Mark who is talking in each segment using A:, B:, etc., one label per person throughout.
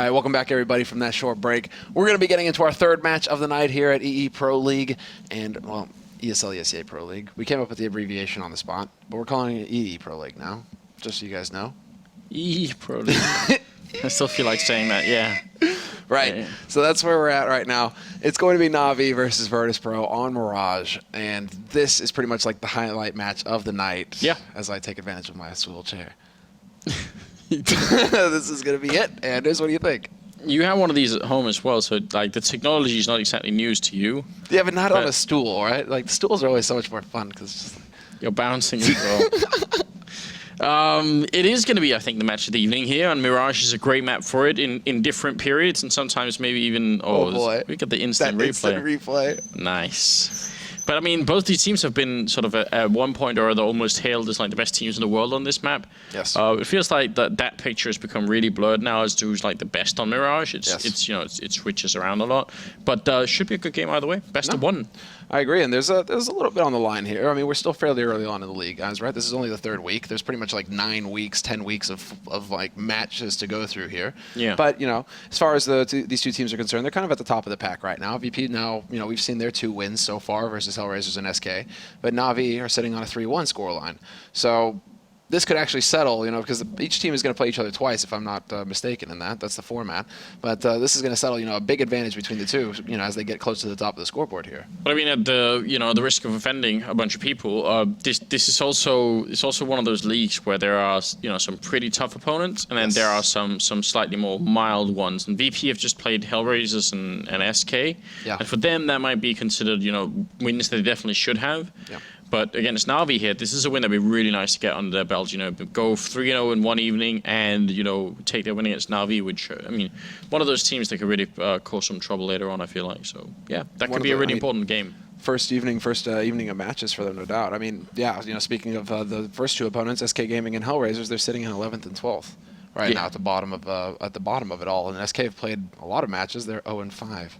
A: right, welcome back, everybody, from that short break. We're going to be getting into our third match of the night here at EE Pro League and, well, ESL ESEA Pro League. We came up with the abbreviation on the spot, but we're calling it EE Pro League now, just so you guys know.
B: EE Pro League. I still feel like saying that, yeah.
A: Right. Yeah. So that's where we're at right now. It's going to be NaVi versus Virtus.Pro on Mirage, and this is pretty much like the highlight match of the night.
B: Yeah.
A: As I take advantage of my swivel chair. This is going to be it. Anders, what do you think?
B: You have one of these at home as well, so like the technology is not exactly news to you.
A: Yeah, but not on a stool, right? Like the stools are always so much more fun because
B: you're bouncing as well. It is going to be, I think, the match of the evening here, and Mirage is a great map for it in different periods, and sometimes maybe even
A: boy,
B: we get the instant
A: replay.
B: Nice. But I mean, both these teams have been sort of at one point or other almost hailed as like the best teams in the world on this map.
A: Yes.
B: It feels like that picture has become really blurred now as to who's like the best on Mirage. It switches around a lot, but should be a good game either way. Best of one.
A: I agree, and there's a little bit on the line here. I mean, we're still fairly early on in the league, guys, right? This is only the third week. There's pretty much like 9 weeks, 10 weeks of like matches to go through here.
B: Yeah.
A: But, you know, as far as these two teams are concerned, they're kind of at the top of the pack right now. VP now, you know, we've seen their 2 wins so far versus Hellraisers and SK, but NaVi are sitting on a 3-1 scoreline. So this could actually settle, you know, because each team is going to play each other twice, if I'm not mistaken in that. That's the format. But this is going to settle, you know, a big advantage between the two, you know, as they get close to the top of the scoreboard here.
B: But I mean, at the the risk of offending a bunch of people, this is also one of those leagues where there are some pretty tough opponents, and then there are some slightly more mild ones. And VP have just played Hellraisers and SK, and for them that might be considered wins that they definitely should have.
A: Yeah.
B: But against NaVi here, this is a win that'd be really nice to get under their belt. Go 3-0 in one evening and take their win against NaVi, which I mean, one of those teams that could really cause some trouble later on. I feel like yeah, that could be a really important game.
A: First evening of matches for them, no doubt. I mean, yeah, speaking of the first 2 opponents, SK Gaming and Hellraisers, they're sitting in 11th and 12th right now at the bottom of it all. And SK have played a lot of matches. They're 0-5.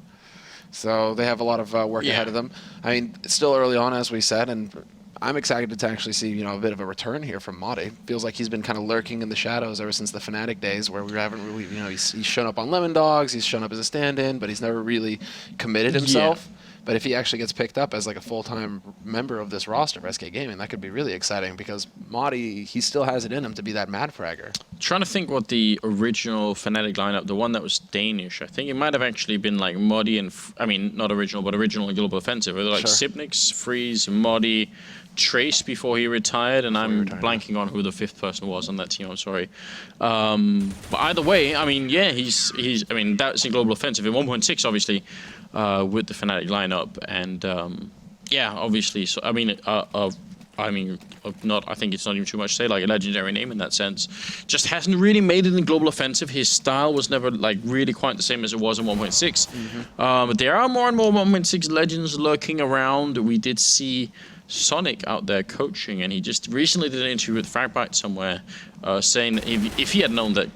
A: So they have a lot of work ahead of them. I mean, it's still early on, as we said, and I'm excited to actually see a bit of a return here from Madi. Feels like he's been kind of lurking in the shadows ever since the Fnatic days, where we haven't really, he's shown up on Lemon Dogs, he's shown up as a stand-in, but he's never really committed himself. Yeah. But if he actually gets picked up as like a full-time member of this roster of SK Gaming, that could be really exciting because Madi, he still has it in him to be that mad fragger.
B: Trying to think what the original Fnatic lineup, the one that was Danish, I think it might have actually been like Modi and, I mean, not original, but original and Global Offensive. It was like Sipnix, Freeze, Modi, Trace before he retired, and I'm blanking on who the 5th person was on that team. I'm sorry. But either way, I mean, yeah, he's I mean, that's in Global Offensive in 1.6, obviously, with the Fnatic lineup, and yeah, obviously. So I mean, I think it's not even too much to say, like a legendary name in that sense. Just hasn't really made it in Global Offensive. His style was never like really quite the same as it was in 1.6. But there are more and more 1.6 legends lurking around. We did see Sonic out there coaching, and he just recently did an interview with Fragbite somewhere, saying that if he had known that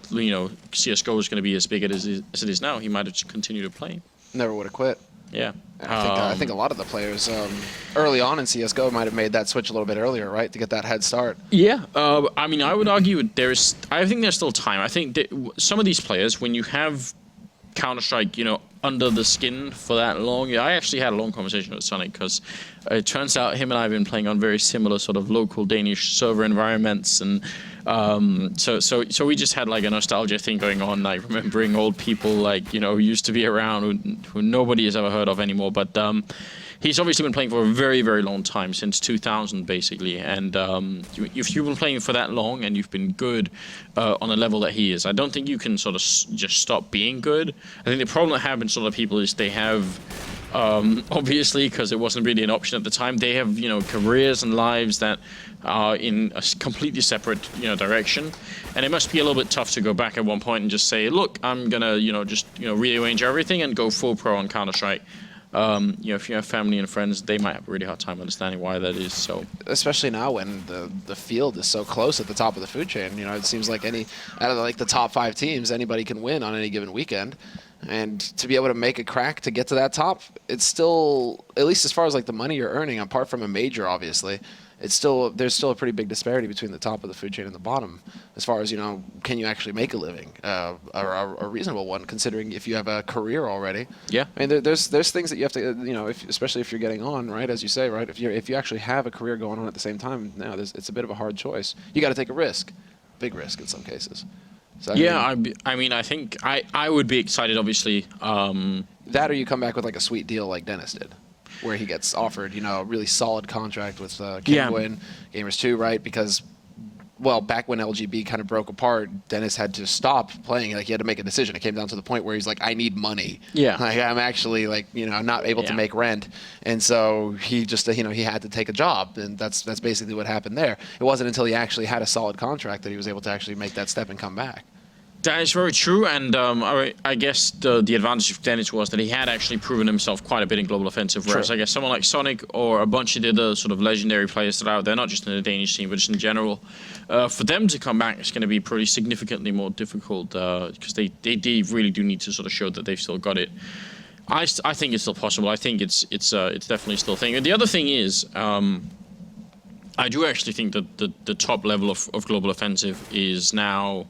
B: CS:GO was going to be as big as it is now, he might have just continued to play.
A: Never would have quit.
B: Yeah.
A: I think a lot of the players early on in CS:GO might have made that switch a little bit earlier, right, to get that head start.
B: Yeah. I mean, I would argue I think there's still time. I think some of these players, when you have Counter-Strike, under the skin for that long. I actually had a long conversation with Sonic because it turns out him and I have been playing on very similar sort of local Danish server environments, and so we just had like a nostalgia thing going on, like remembering old people like who used to be around who nobody has ever heard of anymore. But he's obviously been playing for a very, very long time, since 2000 basically, and if you've been playing for that long and you've been good on a level that he is, I don't think you can sort of just stop being good. I think the problem that happens to a lot of people is they have obviously, because it wasn't really an option at the time, they have careers and lives that are in a completely separate direction, and it must be a little bit tough to go back at one point and just say, look, I'm gonna just rearrange everything and go full pro on Counter-Strike. If you have family and friends, they might have a really hard time understanding why that is. So, especially now when the field is so close at the top of the food chain, it seems like out of the top 5 teams, anybody can win on any given weekend. And to be able to make a crack to get to that top, it's still, at least as far as like the money you're earning, apart from a major, obviously,
A: there's still a pretty big disparity between the top of the food chain and the bottom, as far as, you know, can you actually make a living, or a reasonable one, considering if you have a career already.
B: Yeah.
A: I mean, there's things that you have to, you know, especially if you're getting on, right, as you say, right, if you actually have a career going on at the same time, now it's a bit of a hard choice. You got to take a risk, big risk in some cases. So,
B: I mean, I think I would be excited, obviously.
A: That, or you come back with like a sweet deal like Dennis did, where he gets offered, you know, a really solid contract with Kinguin, Gamers2, right? Because, well, back when LGB kind of broke apart, Dennis had to stop playing. Like, he had to make a decision. It came down to the point where he's like, I need money.
B: Yeah.
A: Like, I'm actually, like, you know, not able to make rent. And so he just, you know, he had to take a job. And that's basically what happened there. It wasn't until he actually had a solid contract that he was able to actually make that step and come back.
B: That is very true, and I guess the advantage of Dennis was that he had actually proven himself quite a bit in Global Offensive, whereas I guess someone like Sonic or a bunch of the other sort of legendary players that are out there, not just in the Danish team, but just in general, for them to come back is going to be pretty significantly more difficult, because they really do need to sort of show that they've still got it. I think it's still possible. I think it's definitely still a thing. And the other thing is, I do actually think that the top level of Global Offensive is now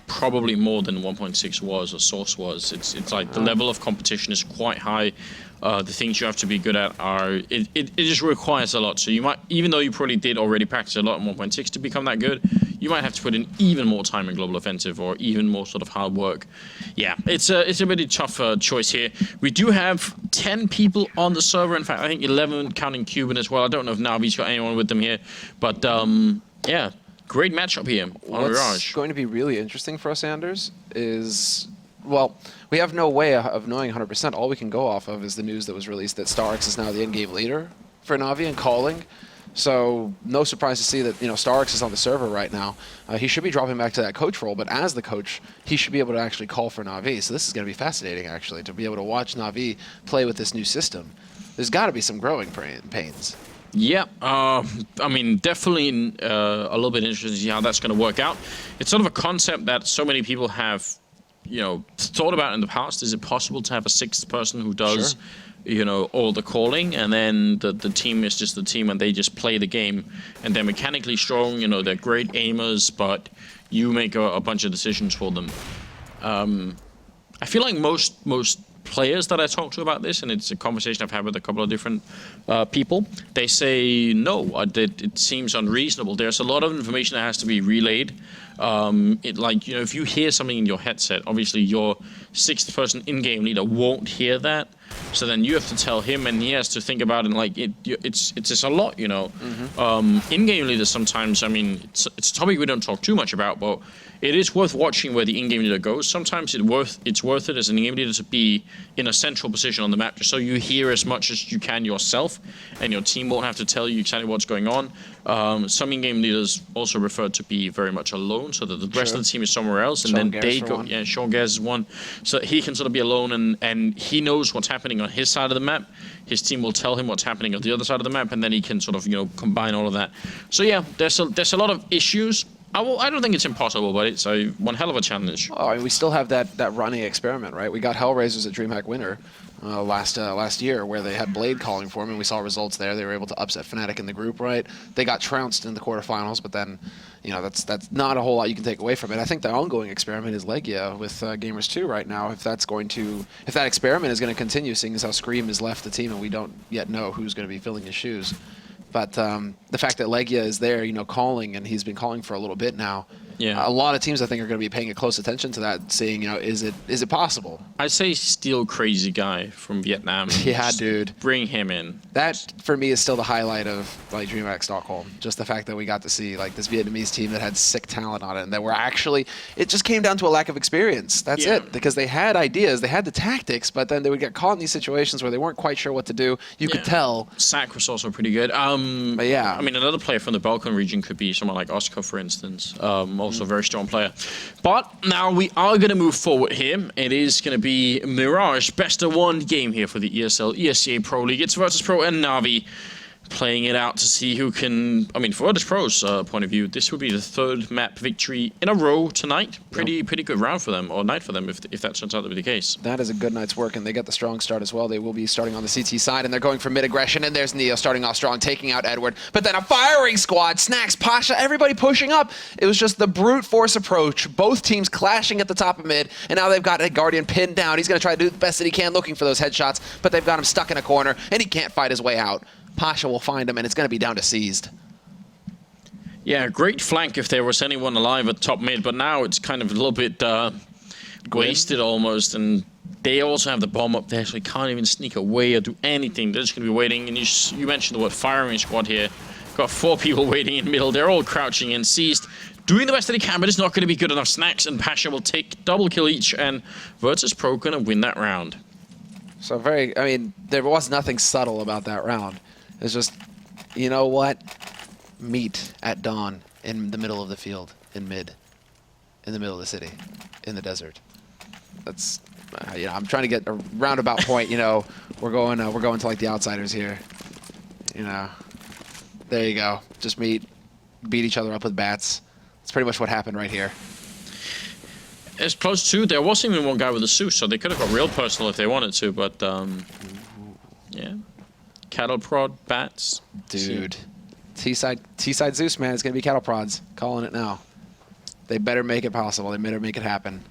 B: probably more than 1.6 was or Source was. It's like the level of competition is quite high. The things you have to be good at are it just requires a lot. So you might, even though you probably did already practice a lot in 1.6 to become that good, you might have to put in even more time in Global Offensive or even more sort of hard work. Yeah, it's a really tough choice here. We do have 10 people on the server. In fact, I think 11 counting Cuban as well. I don't know if NaVi's got anyone with them here, but yeah. Great matchup here on
A: What's
B: Mirage.
A: Going to be really interesting for us, Anders, is, well, we have no way of knowing 100%. All we can go off of is the news that was released that StarX is now the in-game leader for NaVi and calling. So no surprise to see that, you know, StarX is on the server right now. He should be dropping back to that coach role, but as the coach, he should be able to actually call for NaVi. So this is going to be fascinating, actually, to be able to watch NaVi play with this new system. There's got to be some growing pains.
B: Yeah, I mean, definitely a little bit interested to see how that's going to work out. It's sort of a concept that so many people have, you know, thought about in the past. Is it possible to have a sixth person who does, you know, all the calling, and then the team is just the team and they just play the game, and they're mechanically strong, you know, they're great aimers, but you make a bunch of decisions for them. I feel like most players that I talk to about this, and it's a conversation I've had with a couple of different people, they say no, it seems unreasonable. There's a lot of information that has to be relayed. Like, you know, if you hear something in your headset, obviously your sixth person in-game leader won't hear that. So then you have to tell him, and he has to think about it. And like it's just a lot, you know. In-game leaders sometimes, I mean, it's a topic we don't talk too much about, but it is worth watching where the in-game leader goes. Sometimes it's worth it as an in-game leader to be in a central position on the map, just so you hear as much as you can yourself, and your team won't have to tell you exactly what's going on. Some in-game leaders also refer to be very much alone, so that the rest of the team is somewhere else, and then they go. Yeah, Sean Gaz is one, so he can sort of be alone, and he knows what's happening on his side of the map. His team will tell him what's happening on the other side of the map, and then he can sort of, you know, combine all of that. So yeah, there's a lot of issues. I don't think it's impossible, but it's one hell of a challenge.
A: Oh, I mean, we still have that running experiment, right? We got Hellraisers at DreamHack Winter last year, where they had Blade calling for them, and we saw results there. They were able to upset Fnatic in the group, right? They got trounced in the quarterfinals, but then, you know, that's not a whole lot you can take away from it. I think the ongoing experiment is Legia with Gamers2 right now. If that experiment is going to continue, seeing as how Scream has left the team and we don't yet know who's going to be filling his shoes. But the fact that Legia is there, you know, calling, and he's been calling for a little bit now. Yeah. A lot of teams, I think, are going to be paying a close attention to that, seeing, you know, is it possible?
B: I'd say Steel Crazy Guy from Vietnam.
A: Yeah, dude.
B: Bring him in.
A: That, for me, is still the highlight of, like, DreamHack Stockholm. Just the fact that we got to see, like, this Vietnamese team that had sick talent on it, and that were actually, it just came down to a lack of experience. That's it. Because they had ideas, they had the tactics, but then they would get caught in these situations where they weren't quite sure what to do. You could tell.
B: Sack was also pretty good.
A: But yeah.
B: I mean, another player from the Balkan region could be someone like Oscar, for instance. Also a very strong player. But now we are going to move forward here. It is going to be Mirage, best of one game here for the ESL ESEA Pro League. It's Virtus.Pro and NaVi. playing it out to see who can. I mean, for Virtus.Pro's point of view, this would be the 3rd map victory in a row tonight. Pretty good round for them, or night for them, if that turns out to be the case.
A: That is a good night's work, and they get the strong start as well. They will be starting on the CT side, and they're going for mid-aggression, and there's Neo starting off strong, taking out Edward. But then a firing squad, Snacks, Pasha, everybody pushing up. It was just the brute force approach. Both teams clashing at the top of mid, and now they've got a Guardian pinned down. He's going to try to do the best that he can, looking for those headshots, but they've got him stuck in a corner, and he can't fight his way out. Pasha will find him, and it's going to be down to Seized.
B: Yeah, great flank if there was anyone alive at top mid, but now it's kind of a little bit wasted almost, and they also have the bomb up there, so they can't even sneak away or do anything. They're just going to be waiting, and you mentioned the word firing squad here. Got 4 people waiting in middle. They're all crouching and Seized, doing the best that he can, but it's not going to be good enough. Snacks and Pasha will take double kill each, and Virtus.Pro going to win that round.
A: So I mean, there was nothing subtle about that round. It's just, you know what? Meet at dawn in the middle of the field, in the middle of the city, in the desert. That's, you know, I'm trying to get a roundabout point. You know, we're going to like the outsiders here. You know, there you go. Just beat each other up with bats. That's pretty much what happened right here.
B: It's close to. There wasn't even one guy with a Zeus, so they could have got real personal if they wanted to. But yeah. Cattle prod, bats.
A: Dude. T-side Zeus, man. It's going to be cattle prods. Calling it now. They better make it possible. They better make it happen.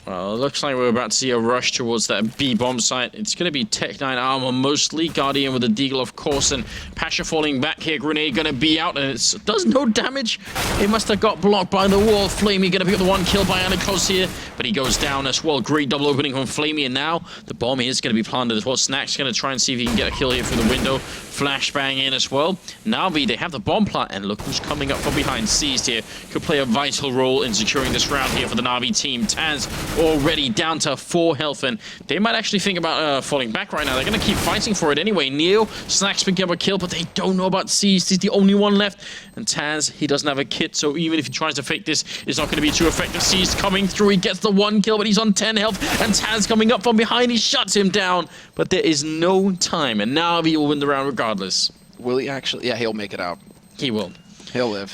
B: Well, it looks like we're about to see a rush towards that B-bomb site. It's going to be Tech-9 armor mostly. Guardian with a Deagle, of course, and Pasha falling back here. Grenade going to be out, and it does no damage. It must have got blocked by the wall. Flamey going to pick up the 1 kill by Anacos here, but he goes down as well. Great double opening from Flamey, and now the bomb is going to be planted as well. Snack's going to try and see if he can get a kill here through the window. Flashbang in as well. NaVi, they have the bomb plant, and look who's coming up from behind. Seized here. Could play a vital role in securing this round here for the NaVi team. Taz already down to 4 health, and they might actually think about falling back right now. They're going to keep fighting for it anyway. Neo, Snacks pick up a kill, but they don't know about Seized. He's the only one left, and Taz, he doesn't have a kit, so even if he tries to fake this, it's not going to be too effective. Seized coming through, he gets the 1 kill, but he's on 10 health, and Taz coming up from behind, he shuts him down, but there is no time, and NaVi will win the round regardless.
A: Will he actually? Yeah, he'll make it out.
B: He will.
A: He'll live.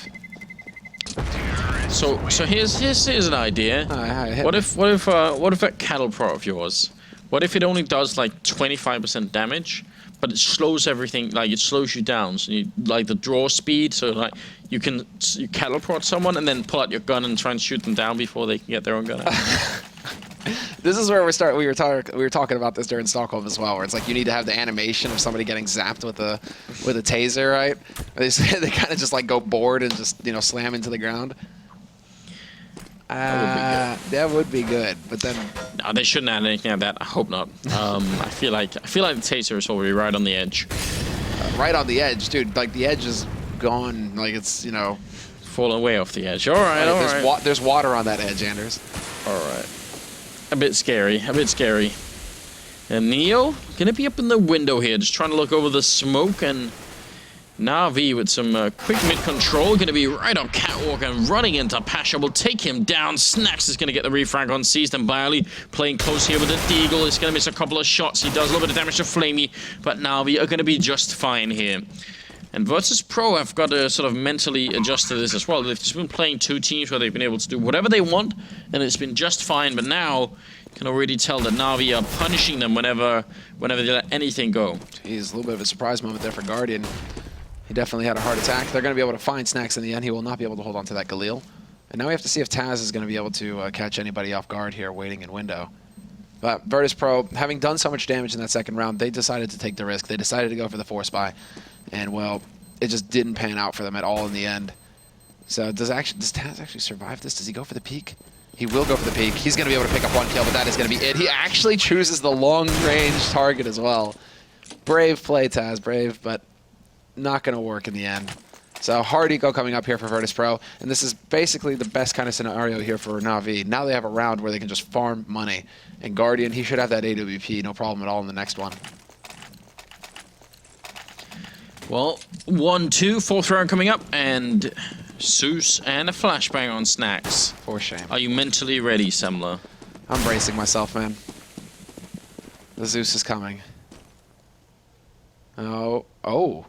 B: So here's an idea. What if that cattle pro of yours? What if it only does like 25% damage, but it slows everything, like it slows you down, so you like the draw speed, so like you cattle prod someone and then pull out your gun and try and shoot them down before they can get their own gun out.
A: This is where we were talking about this during Stockholm as well, where it's like you need to have the animation of somebody getting zapped with a taser, right? They kind of just like go bored and just, you know, slam into the ground. That would be good, but then
B: no, they shouldn't add anything like that. I hope not. I feel like the taser is already right on the edge.
A: Right on the edge, dude. Like the edge is gone. Like it's, you know,
B: falling way off the edge. All right, all right.
A: There's water on that edge, Anders.
B: All right. A bit scary. A bit scary. And Neo gonna be up in the window here, just trying to look over the smoke, and NaVi with some quick mid control, going to be right up catwalk and running into Pasha, will take him down. Snacks is going to get the refrag on Seized, and Bailey playing close here with the Deagle. He's going to miss a couple of shots. He does a little bit of damage to Flamey, but NaVi are going to be just fine here. And Virtus.Pro have got to sort of mentally adjust to this as well. They've just been playing 2 teams where they've been able to do whatever they want, and it's been just fine, but now you can already tell that NaVi are punishing them whenever they let anything go.
A: Jeez, a little bit of a surprise moment there for Guardian. He definitely had a heart attack. They're going to be able to find Snacks in the end. He will not be able to hold on to that Galil. And now we have to see if Taz is going to be able to catch anybody off guard here waiting in window. But Virtus.Pro, having done so much damage in that second round, they decided to take the risk. They decided to go for the force buy. And, well, it just didn't pan out for them at all in the end. So does Taz actually survive this? Does he go for the peak? He will go for the peak. He's going to be able to pick up 1 kill, but that is going to be it. He actually chooses the long-range target as well. Brave play, Taz. Brave, but not going to work in the end. So hard eco coming up here for Virtus.Pro, and this is basically the best kind of scenario here for NaVi. Now they have a round where they can just farm money. And Guardian, he should have that AWP, no problem at all in the next one.
B: Well, 1-2, 4th round coming up, and Zeus and a flashbang on Snacks.
A: For shame.
B: Are you mentally ready, Semler?
A: I'm bracing myself, man. The Zeus is coming. Oh, Oh.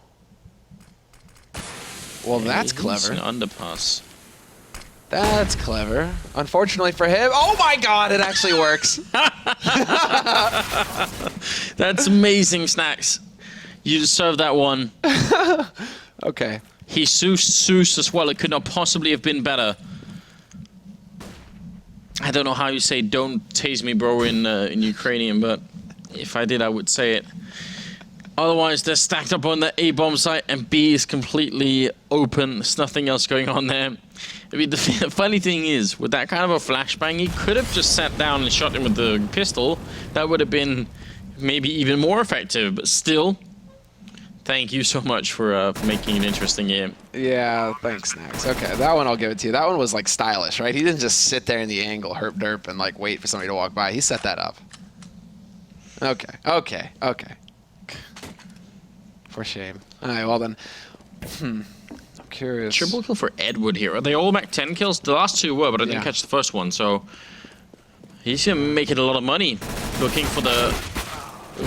A: Well, that's clever.
B: An underpass.
A: That's clever. Unfortunately for him, oh my god, it actually works.
B: That's amazing, Snacks. You deserve that one.
A: Okay.
B: He Seuss as well. It could not possibly have been better. I don't know how you say "don't tase me, bro" in Ukrainian, but if I did, I would say it. Otherwise, they're stacked up on the A bomb site, and B is completely open. There's nothing else going on there. I mean, the funny thing is, with that kind of a flashbang, he could have just sat down and shot him with the pistol. That would have been maybe even more effective, but still. Thank you so much for making an interesting game.
A: Yeah, thanks, Snacks. Okay, that one I'll give it to you. That one was like stylish, right? He didn't just sit there in the angle, herp derp, and like wait for somebody to walk by. He set that up. Okay. For shame. All right, well then. I'm curious.
B: Triple kill for Edward here. Are they all back 10 kills? The last two were, but I didn't catch the first one, so he's gonna make it a lot of money. Looking for the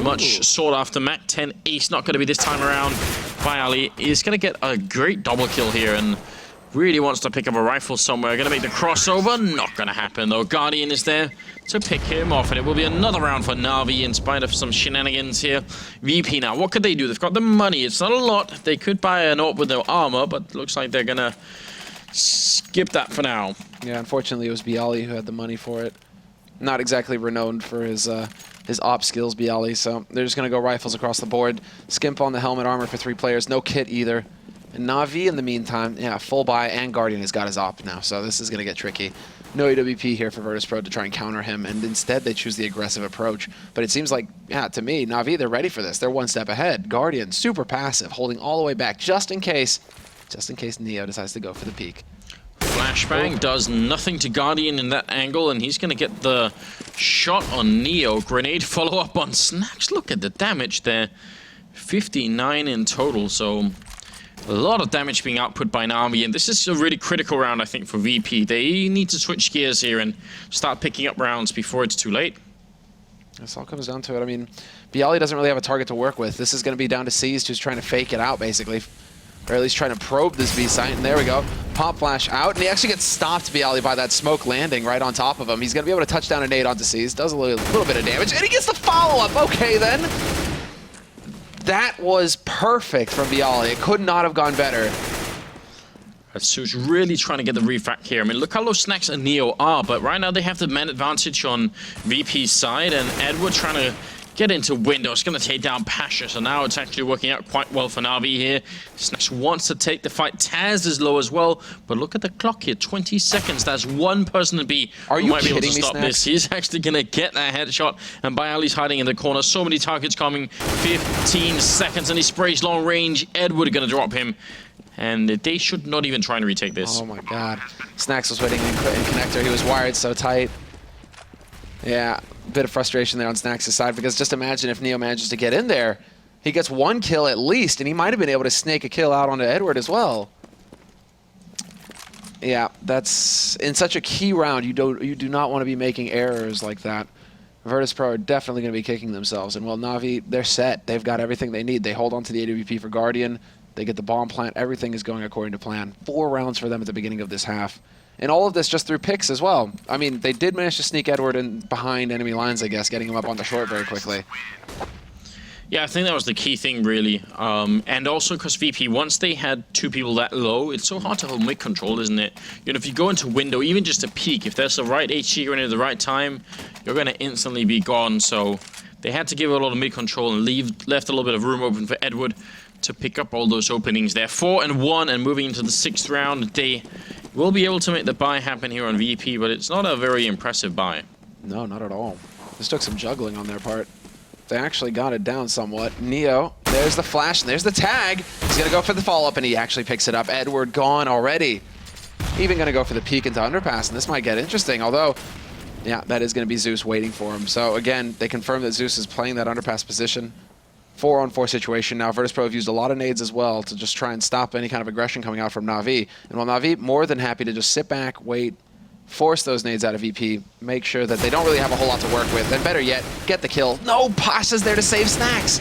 B: much sought after Mac 10 ace. Not going to be this time around by Ali. He's going to get a great double kill here and really wants to pick up a rifle somewhere. Going to make the crossover. Not going to happen though. Guardian is there to pick him off, and it will be another round for NaVi in spite of some shenanigans here. VP now, what could they do? They've got the money. It's not a lot. They could buy an AWP with no armor, but looks like they're going to skip that for now.
A: Yeah, unfortunately it was Bialy who had the money for it. Not exactly renowned for his op skills, Bialy, so they're just going to go rifles across the board. Skimp on the helmet armor for 3 players, no kit either. And NaVi, in the meantime, yeah, full buy, and Guardian has got his op now, so this is going to get tricky. No AWP here for Virtus.Pro to try and counter him, and instead they choose the aggressive approach. But it seems like, yeah, to me, NaVi, they're ready for this. They're one step ahead. Guardian, super passive, holding all the way back, just in case Neo decides to go for the peek.
B: Flashbang does nothing to Guardian in that angle, and he's going to get the shot on Neo. Grenade follow-up on Snacks. Look at the damage there. 59 in total, so a lot of damage being output by NaVi, and this is a really critical round, I think, for VP. They need to switch gears here and start picking up rounds before it's too late.
A: This all comes down to it. I mean, Bialy doesn't really have a target to work with. This is going to be down to Seized, who's trying to fake it out, basically. Or at least trying to probe this B site, and there we go. Pop flash out, and he actually gets stopped, Bialy, by that smoke landing right on top of him. He's going to be able to touch down a nade onto Seas, does a little bit of damage, and he gets the follow-up. Okay, then. That was perfect from Bialy. It could not have gone better.
B: Su's really trying to get the refract here. I mean, look how low Snacks and Neo are, but right now they have the man advantage on VP's side, and Edward trying to get into window. It's going to take down Pasha, so now it's actually working out quite well for NaVi here. Snacks wants to take the fight. Taz is low as well, but look at the clock here, 20 seconds. That's one person to be
A: Are
B: who
A: you
B: might be able to
A: kidding me,
B: stop
A: Snacks?
B: this. He's actually going to get that headshot, and Bialy's hiding in the corner. So many targets coming, 15 seconds, and he sprays long range. Edward going to drop him, and they should not even try and retake this.
A: Oh my god. Snacks was waiting in connector. He was wired so tight. Yeah, a bit of frustration there on Snacks' side, because just imagine if Neo manages to get in there. He gets 1 kill at least, and he might have been able to snake a kill out onto Edward as well. Yeah, that's in such a key round. You do not want to be making errors like that. Virtus.Pro are definitely going to be kicking themselves, and well, NaVi, they're set. They've got everything they need. They hold on to the AWP for Guardian. They get the bomb plant. Everything is going according to plan. 4 rounds for them at the beginning of this half. And all of this just through picks as well. I mean, they did manage to sneak Edward in behind enemy lines, I guess, getting him up on the short very quickly.
B: Yeah, I think that was the key thing, really. And also because VP, once they had 2 people that low, it's so hard to hold mid control, isn't it? You know, if you go into window, even just a peek, if there's the right HG grenade at the right time, you're going to instantly be gone. So they had to give a lot of mid control and left a little bit of room open for Edward to pick up all those openings there. 4-1 and moving into the 6th round. They will be able to make the buy happen here on VP, but it's not a very impressive buy.
A: No, not at all. This took some juggling on their part. They actually got it down somewhat. Neo, there's the flash, and there's the tag. He's going to go for the follow-up, and he actually picks it up. Edward gone already. Even going to go for the peek into underpass, and this might get interesting, although, yeah, that is going to be Zeus waiting for him. So, again, they confirm that Zeus is playing that underpass position. 4-on-4 situation now. Virtus.Pro have used a lot of nades as well to just try and stop any kind of aggression coming out from NaVi. And while NaVi more than happy to just sit back, wait, force those nades out of VP, make sure that they don't really have a whole lot to work with, and better yet, get the kill. No, Pasha's there to save Snacks.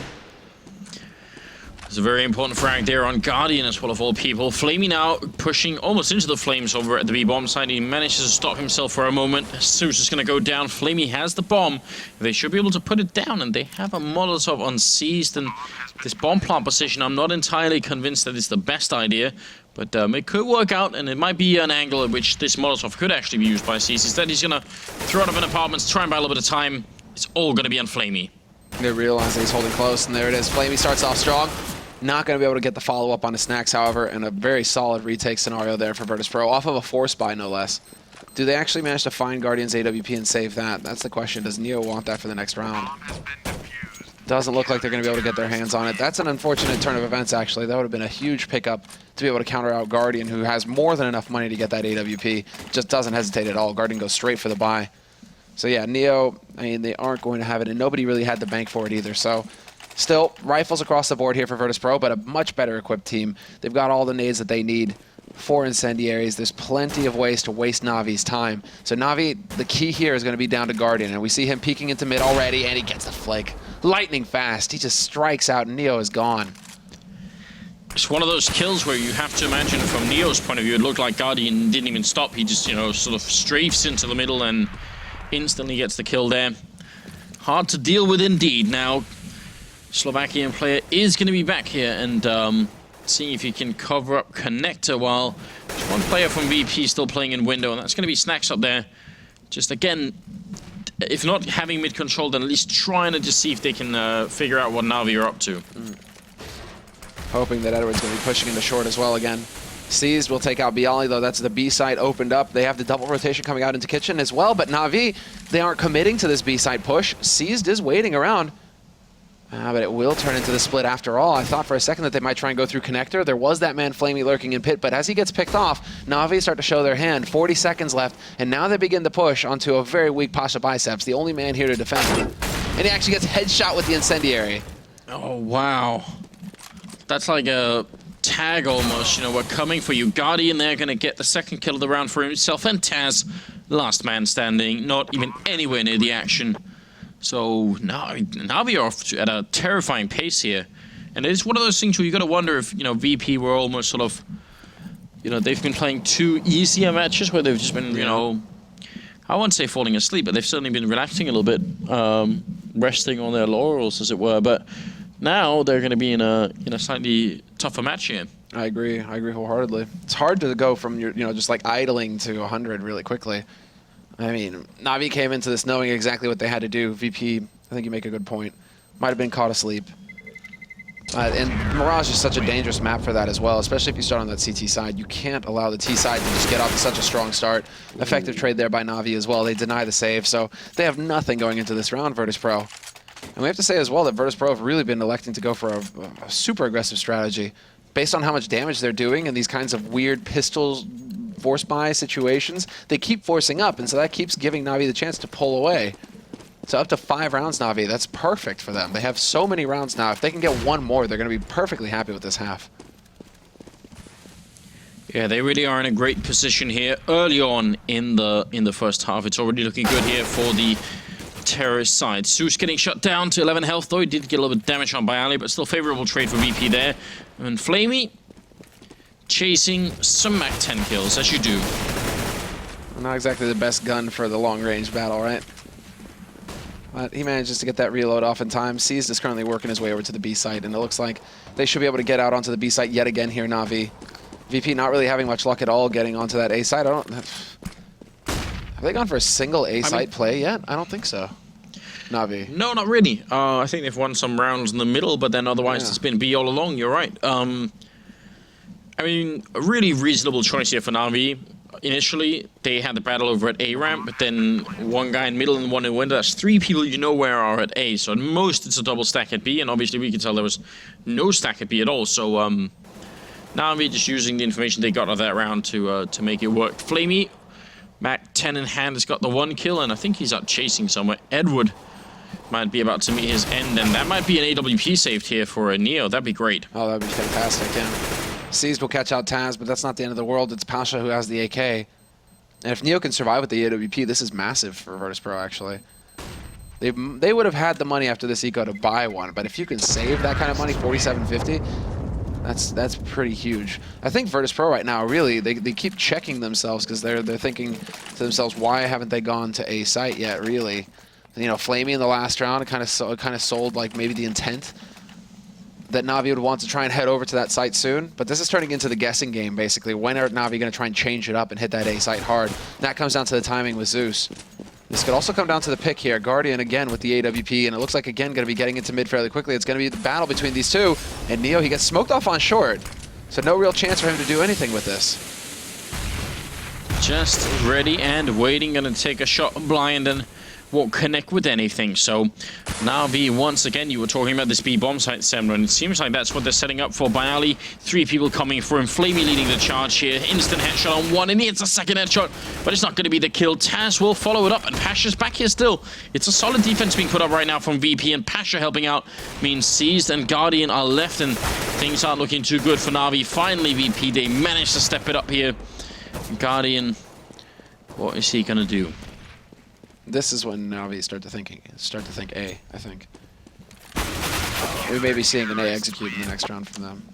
B: It's a very important frag there on Guardian as well, of all people. Flamey now pushing almost into the flames over at the B-bomb side. He manages to stop himself for a moment. Zeus is going to go down. Flamey has the bomb. They should be able to put it down, and they have a Molotov on Seized. And this bomb plant position, I'm not entirely convinced that it's the best idea, but it could work out, and it might be an angle at which this Molotov could actually be used by Seized. Instead, he's going to throw it up in apartments, try and buy a little bit of time. It's all going to be on Flamey.
A: They realize that he's holding close, and there it is. Flamey starts off strong. Not going to be able to get the follow-up on his snacks, however, and a very solid retake scenario there for Virtus.Pro, off of a force buy, no less. Do they actually manage to find Guardian's AWP and save that? That's the question. Does Neo want that for the next round? Doesn't look like they're going to be able to get their hands on it. That's an unfortunate turn of events, actually. That would have been a huge pickup to be able to counter out Guardian, who has more than enough money to get that AWP. Just doesn't hesitate at all. Guardian goes straight for the buy. So yeah, Neo, I mean, they aren't going to have it, and nobody really had the bank for it either. So still, rifles across the board here for Virtus.Pro, but a much better equipped team. They've got all the nades that they need. 4 incendiaries. There's plenty of ways to waste NaVi's time. So NaVi, the key here is going to be down to Guardian, and we see him peeking into mid already, and he gets the flake. Lightning fast. He just strikes out, and Neo is gone.
B: It's one of those kills where you have to imagine from Neo's point of view, it looked like Guardian didn't even stop. He just, you know, sort of strafes into the middle and instantly gets the kill there. Hard to deal with indeed. Now, Slovakian player is going to be back here and seeing if he can cover up Connector while there's one player from VP still playing in window, and that's going to be Snacks up there. Just again, if not having mid control, then at least trying to just see if they can figure out what NaVi are up to.
A: Hoping that Edward's going to be pushing into short as well again. Seized will take out Bialy, though. That's the B site opened up. They have the double rotation coming out into kitchen as well, but NaVi, they aren't committing to this B site push. Seized is waiting around. But it will turn into the split after all. I thought for a second that they might try and go through Connector. There was that man Flamey lurking in pit, but as he gets picked off, NaVi start to show their hand. 40 seconds left, and now they begin to push onto a very weak Pasha Biceps, the only man here to defend him. And he actually gets headshot with the incendiary.
B: Oh, wow. That's like a tag almost, you know, we're coming for you. Guardian there going to get the second kill of the round for himself, and Taz, last man standing, not even anywhere near the action. So now NaVi are off at a terrifying pace here. And it's one of those things where you got to wonder if, you know, VP were almost sort of, you know, they've been playing 2 easier matches where they've just been, you know, I won't say falling asleep, but they've certainly been relaxing a little bit, resting on their laurels, as it were. But now they're going to be in a slightly tougher match here. I agree wholeheartedly. It's hard to go from your, you know, just like idling to 100 really quickly. I mean, NaVi came into this knowing exactly what they had to do. VP, I think you make a good point. Might have been caught asleep. And Mirage is such a dangerous map for that as well, especially if you start on that CT side. You can't allow the T side to just get off to such a strong start. Effective trade there by NaVi as well. They deny the save, so they have nothing going into this round, Virtus.Pro. And we have to say as well that Virtus.Pro have really been electing to go for a super aggressive strategy. Based on how much damage they're doing and these kinds of weird pistols force buy situations, they keep forcing up, and so that keeps giving NaVi the chance to pull away. So up to 5 rounds, NaVi, that's perfect for them. They have so many rounds now. If they can get one more, they're going to be perfectly happy with this half. Yeah, they really are in a great position here early on in the first half. It's already looking good here for the terrorist side. Zeus getting shut down to 11 health, though. He did get a little bit of damage on by Ali, but still favorable trade for VP there. And Flamey chasing some Mac 10 kills, as you do.
A: Not exactly the best gun for the long-range battle, right? But he manages to get that reload off in time. Seized is currently working his way over to the B site, and it looks like they should be able to get out onto the B site yet again here, NaVi. VP not really having much luck at all getting onto that A site. Have they gone for a single A site play yet? I don't think so. NaVi.
B: No, not really. I think they've won some rounds in the middle, but then otherwise it's been B all along. You're right. I mean, a really reasonable choice here for NaVi. Initially, they had the battle over at A ramp, but then one guy in middle and one in window. That's 3 people you know where are at A. So at most, it's a double stack at B, and obviously we can tell there was no stack at B at all. So NaVi just using the information they got of that round to make it work. Flamey, Mac 10 in hand, has got the 1 kill, and I think he's out chasing somewhere. Edward might be about to meet his end, and that might be an AWP saved here for a Neo. That'd be great.
A: Oh, that'd be fantastic, yeah. Seized will catch out Taz, but that's not the end of the world. It's Pasha who has the AK. And if Neo can survive with the AWP, this is massive for Virtus.Pro, actually. They would have had the money after this eco to buy one, but if you can save that kind of money, 4750, that's pretty huge. I think Virtus.Pro right now, really, they keep checking themselves because they're thinking to themselves, why haven't they gone to a site yet, really? You know, Flamey in the last round, it kind of sold like maybe the intent that NaVi would want to try and head over to that site soon, but this is turning into the guessing game, basically. When are NaVi going to try and change it up and hit that A site hard? And that comes down to the timing with Zeus. This could also come down to the pick here. Guardian again with the AWP, and it looks like again going to be getting into mid fairly quickly. It's going to be the battle between these two, and Neo, he gets smoked off on short, so no real chance for him to do anything with this.
B: Just ready and waiting, going to take a shot blind and won't connect with anything. So NaVi, once again, you were talking about this B bomb site, Semler, and it seems like that's what they're setting up for. Bialy, 3 people coming for him. Flamey leading the charge here. Instant headshot on one, and it's a second headshot, but it's not going to be the kill. Taz will follow it up, and Pasha's back here still. It's a solid defense being put up right now from VP, and Pasha helping out means Seized and Guardian are left, and things aren't looking too good for NaVi. Finally, VP, they managed to step it up here. Guardian, what is he going to do?
A: This is when NaVi start to think A, I think. We may be seeing an A execute in the next round from them.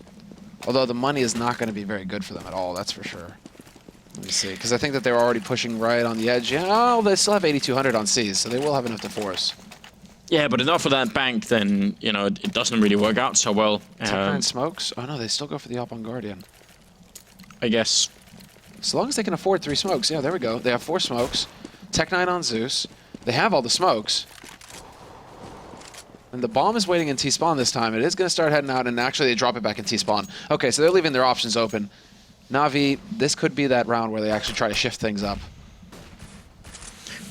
A: Although the money is not going to be very good for them at all, that's for sure. Let me see, because I think that they're already pushing right on the edge. Yeah, oh, they still have 8,200 on C's, so they will have enough to force.
B: Yeah, but enough for that bank, then, you know, it doesn't really work out so well.
A: Tech9 smokes? Oh no, they still go for the op on Guardian.
B: I guess.
A: So long as they can afford 3 smokes. Yeah, there we go. They have 4 smokes. Tech9 on Zeus. They have all the smokes. And the bomb is waiting in T-spawn this time. It is going to start heading out, and actually they drop it back in T-spawn. Okay, so they're leaving their options open. NaVi, this could be that round where they actually try to shift things up.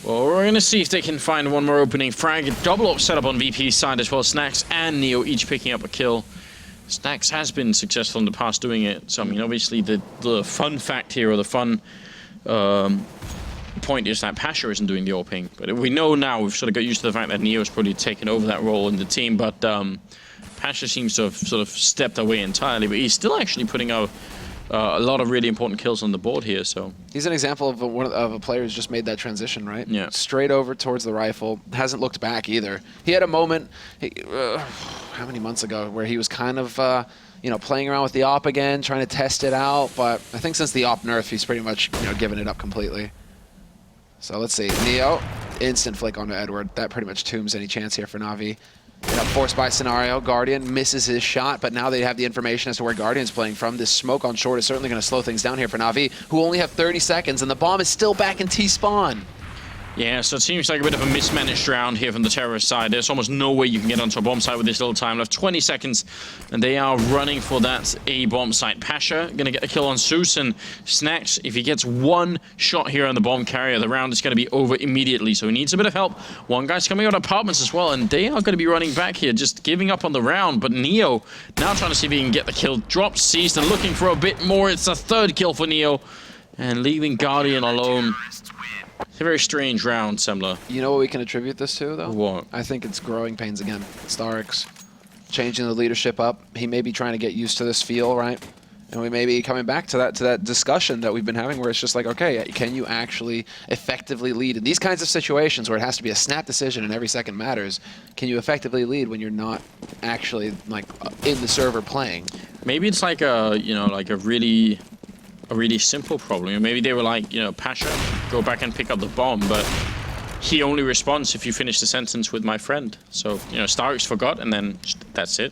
B: Well, we're going to see if they can find one more opening. Frag, double up setup on VP's side as well. Snacks and Neo each picking up a kill. Snacks has been successful in the past doing it. So, I mean, obviously the fun fact here, or the fun point is that Pasha isn't doing the AWPing. But we know now, we've sort of got used to the fact that Neo's probably taken over that role in the team, but Pasha seems to have sort of stepped away entirely, but he's still actually putting out a lot of really important kills on the board here, so... He's
A: an example of a player who's just made that transition, right?
B: Yeah.
A: Straight over towards the rifle, hasn't looked back either. He had a moment, how many months ago, where he was kind of, you know, playing around with the AWP again, trying to test it out, but I think since the AWP nerf, he's pretty much, you know, given it up completely. So let's see, Neo, instant flick onto Edward. That pretty much tombs any chance here for NaVi. Forced by scenario, Guardian misses his shot, but now they have the information as to where Guardian's playing from. This smoke on short is certainly going to slow things down here for NaVi, who only have 30 seconds, and the bomb is still back in T-spawn.
B: Yeah, so it seems like a bit of a mismanaged round here from the terrorist side. There's almost no way you can get onto a bomb site with this little time left. 20 seconds, and they are running for that A bomb site. Pasha gonna get a kill on Zeus, and Snacks, if he gets one shot here on the bomb carrier, the round is gonna be over immediately, so he needs a bit of help. One guy's coming out of apartments as well, and they are gonna be running back here, just giving up on the round, but Neo now trying to see if he can get the kill. Drops, Seized, and looking for a bit more. It's a 3rd kill for Neo, and leaving Guardian alone. It's a very strange round, Semler.
A: You know what we can attribute this to, though?
B: What?
A: I think it's growing pains again. Starix changing the leadership up. He may be trying to get used to this feel, right? And we may be coming back to that discussion that we've been having, where it's just like, okay, can you actually effectively lead in these kinds of situations where it has to be a snap decision and every second matters? Can you effectively lead when you're not actually like in the server playing?
B: Maybe it's like a, you know, like a really simple problem. Maybe they were like, you know, Pasha, go back and pick up the bomb, but he only responds if you finish the sentence with my friend. So, you know, Starix forgot, and then that's it.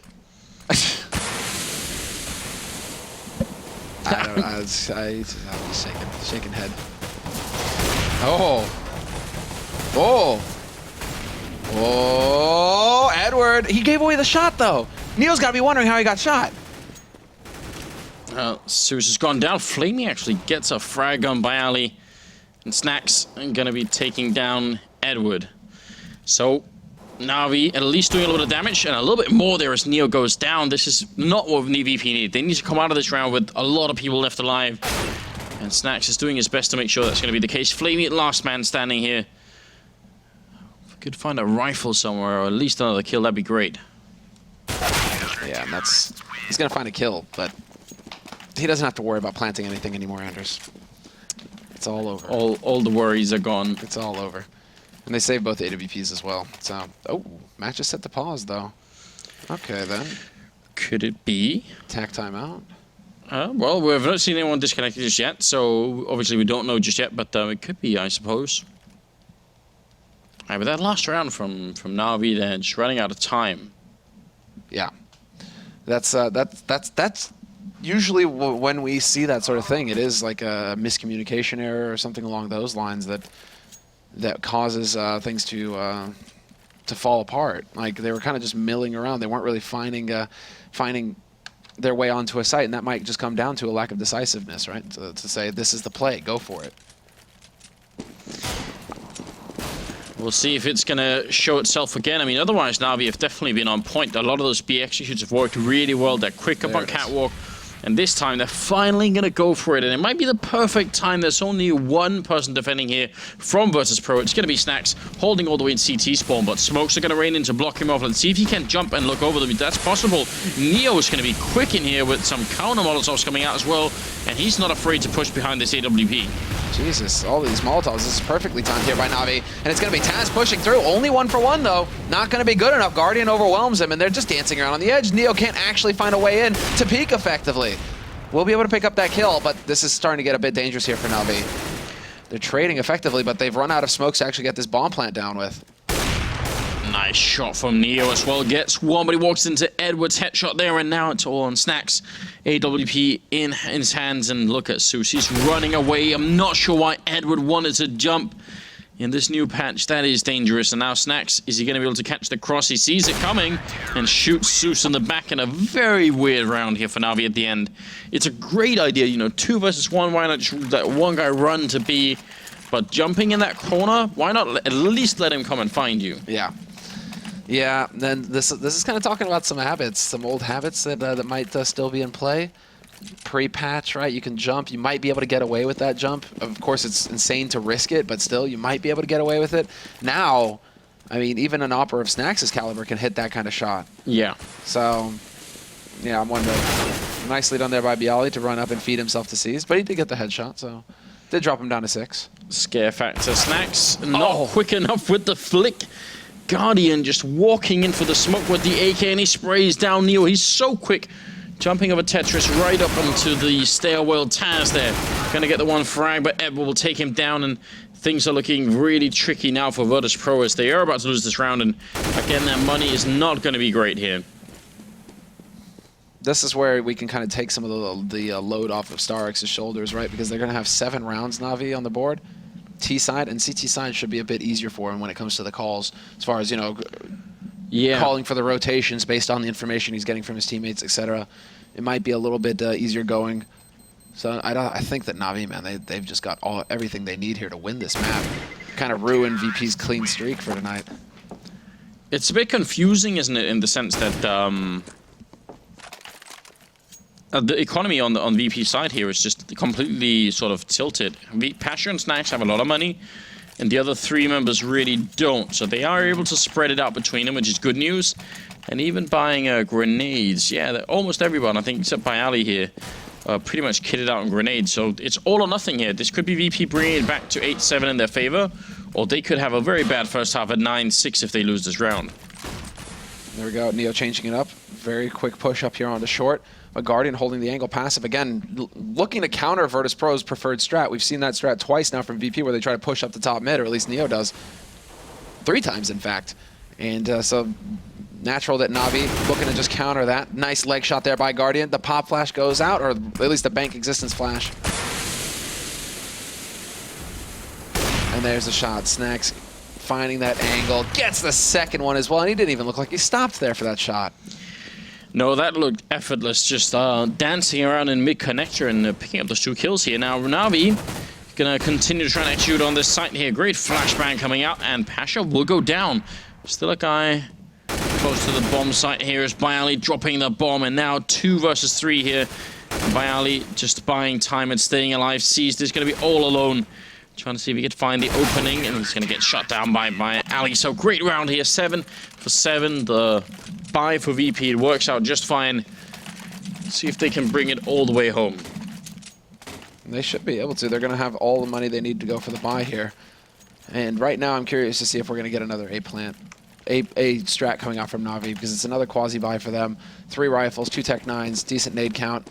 A: I don't know. I was shaking head. Oh. Edward. He gave away the shot, though. Neil's got to be wondering how he got shot.
B: Zeus has gone down. Flamey actually gets a frag on Bialy, and Snacks are going to be taking down Edward. So NaVi at least doing a little bit of damage, and a little bit more there as Neo goes down. This is not what VP need. They need to come out of this round with a lot of people left alive, and Snacks is doing his best to make sure that's going to be the case. Flamey, last man standing here. If we could find a rifle somewhere, or at least another kill, that'd be great.
A: Yeah, and he's going to find a kill, but he doesn't have to worry about planting anything anymore, Anders. It's all over.
B: All the worries are gone.
A: It's all over. And they save both AWPs as well. So, oh, match is set to pause, though. Okay, then.
B: Could it be?
A: Tack timeout.
B: Well, we've not seen anyone disconnected just yet, so obviously we don't know just yet, but it could be, I suppose. But that last round from NaVi there, just running out of time.
A: Yeah. That's usually when we see that sort of thing. It is like a miscommunication error or something along those lines that causes things to fall apart. Like they were kind of just milling around. They weren't really finding their way onto a site, and that might just come down to a lack of decisiveness, right? To say this is the play, go for it.
B: We'll see if it's going to show itself again. I mean, otherwise, NaVi have definitely been on point. A lot of those B executes have worked really well. They're quick up on catwalk. And this time, they're finally going to go for it. And it might be the perfect time. There's only one person defending here from Virtus.Pro. It's going to be Snax, holding all the way in CT spawn. But smokes are going to rain in to block him off. Let's see if he can jump and look over them. That's possible. Neo is going to be quick in here with some counter Molotovs coming out as well. And he's not afraid to push behind this AWP.
A: Jesus, all these Molotovs. This is perfectly timed here by NaVi. And it's going to be Taz pushing through. Only 1-for-1, though. Not going to be good enough. Guardian overwhelms him, and they're just dancing around on the edge. Neo can't actually find a way in to peek effectively. We'll be able to pick up that kill, but this is starting to get a bit dangerous here for NaVi. They're trading effectively, but they've run out of smokes to actually get this bomb plant down with.
B: Nice shot from Neo as well. Gets one, but he walks into Edward's headshot there, and now it's all on Snax. AWP in his hands, and look at Zeus. He's running away. I'm not sure why Edward wanted to jump in this new patch. That is dangerous. And now Snax, is he going to be able to catch the cross? He sees it coming and shoots Zeus in the back in a very weird round here for NaVi at the end. It's a great idea, you know, 2 versus 1. Why not just let one guy run to B? But jumping in that corner, why not at least let him come and find you?
A: Yeah. Yeah, then this is kind of talking about some habits, some old habits that might still be in play. Pre-patch, right? You can jump. You might be able to get away with that jump. Of course, it's insane to risk it, but still, you might be able to get away with it. Now, I mean, even an Opera of Snax's caliber can hit that kind of shot. Yeah. So, yeah, I'm wondering. Nicely done there by Bialy to run up and feed himself to C's, but he did get the headshot, so did drop him down to 6.
B: Scare factor. Snax not quick enough with the flick. Guardian just walking in for the smoke with the AK, and he sprays down Neo. He's so quick. Jumping over Tetris right up onto the stairwell. Taz there. Gonna get the one frag, but Edward will take him down, and things are looking really tricky now for Virtus.Pro as they are about to lose this round, and again, their money is not going to be great here.
A: This is where we can kind of take some of the load off of StarX's shoulders, right? Because they're going to have 7 rounds, NaVi, on the board. T side and CT side should be a bit easier for him when it comes to the calls, as far as, you know, calling for the rotations based on the information he's getting from his teammates, etc. It might be a little bit easier going. So I think that NaVi, man, they've just got everything they need here to win this map. Kind of ruin VP's clean streak for tonight.
B: It's a bit confusing, isn't it, in the sense that the economy on VP side here is just completely sort of tilted. Pasher and Snax have a lot of money, and the other 3 members really don't. So they are able to spread it out between them, which is good news. And even buying grenades. Yeah, almost everyone, I think, except Bialy here, pretty much kitted out on grenades. So it's all or nothing here. This could be VP bringing it back to 8-7 in their favor, or they could have a very bad first half at 9-6 if they lose this round.
A: There we go. Neo changing it up. Very quick push up here on the short. A Guardian holding the angle passive. Again, looking to counter Virtus.Pro's preferred strat. We've seen that strat twice now from VP where they try to push up the top mid, or at least Neo does. 3 times, in fact. And so natural that NaVi looking to just counter that. Nice leg shot there by Guardian. The pop flash goes out, or at least the bank existence flash. And there's a shot. Snax finding that angle. Gets the second one as well. And he didn't even look like he stopped there for that shot.
B: No, that looked effortless, just dancing around in mid-connector and picking up those 2 kills here. Now, NaVi gonna continue to try and execute on this site here. Great flashbang coming out, and Pasha will go down. Still a guy close to the bomb site here is Bialy dropping the bomb, and now 2 versus 3 here. Bialy just buying time and staying alive. Seized is going to be all alone, trying to see if he could find the opening, and he's going to get shut down by Ali. So great round here, 7 for 7. The buy for VP, it works out just fine. Let's see if they can bring it all the way home.
A: They should be able to. They're going to have all the money they need to go for the buy here. And right now, I'm curious to see if we're going to get another A strat coming out from NaVi, because it's another quasi-buy for them. 3 rifles, 2 Tech 9s, decent nade count.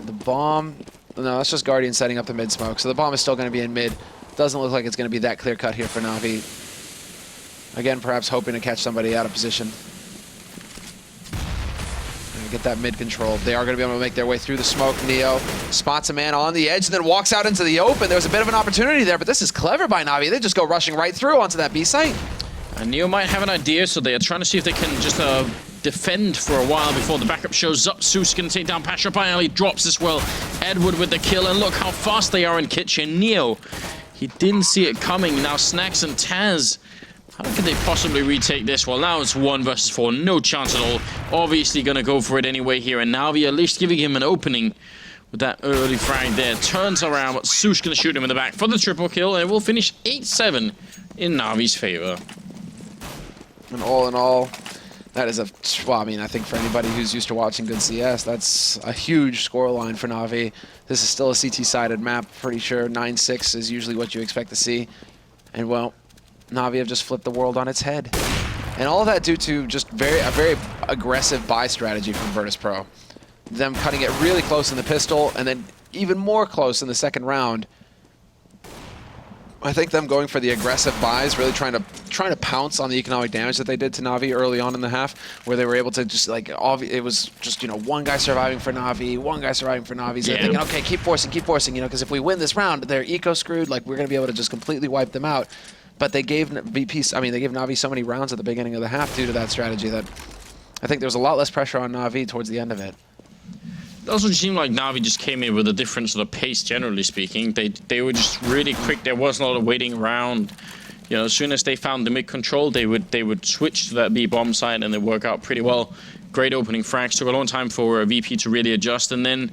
A: The bomb, no, that's just Guardian setting up the mid smoke. So the bomb is still going to be in mid. Doesn't look like it's going to be that clear cut here for NaVi. Again, perhaps hoping to catch somebody out of position. And get that mid control. They are going to be able to make their way through the smoke. Neo spots a man on the edge and then walks out into the open. There's a bit of an opportunity there, but this is clever by NaVi. They just go rushing right through onto that B site.
B: And Neo might have an idea, so they are trying to see if they can just defend for a while before the backup shows up. Zeus can take down Pasha. Finally drops as well. Edward with the kill, and look how fast they are in kitchen. Neo, he didn't see it coming. Now Snacks and Taz, how could they possibly retake this? Well, now it's 1 versus 4, no chance at all. Obviously gonna go for it anyway here, and NaVi at least giving him an opening with that early frag there. Turns around, but Zeus gonna shoot him in the back for the triple kill, and it will finish 8-7 in NaVi's favor.
A: And all in all, that is well, I mean, I think for anybody who's used to watching good CS, that's a huge scoreline for NaVi. This is still a CT-sided map, pretty sure. 9-6 is usually what you expect to see. And, well, NaVi have just flipped the world on its head. And all of that due to just a very aggressive buy strategy from Virtus.Pro. Them cutting it really close in the pistol, and then even more close in the second round. I think them going for the aggressive buys, really trying to pounce on the economic damage that they did to NaVi early on in the half, where they were able to just like, it was just, you know, one guy surviving for NaVi, one guy surviving for NaVi. So they're thinking, okay, keep forcing, you know, because if we win this round, they're eco screwed. Like, we're gonna be able to just completely wipe them out. But they gave they gave NaVi so many rounds at the beginning of the half due to that strategy that I think there was a lot less pressure on NaVi towards the end of it.
B: It also seemed like NaVi just came in with a different sort of pace, generally speaking. They were just really quick. There wasn't a lot of waiting around. You know, as soon as they found the mid control, they would switch to that B bomb side, and they work out pretty well. Great opening frags. Took a long time for VP to really adjust, and then,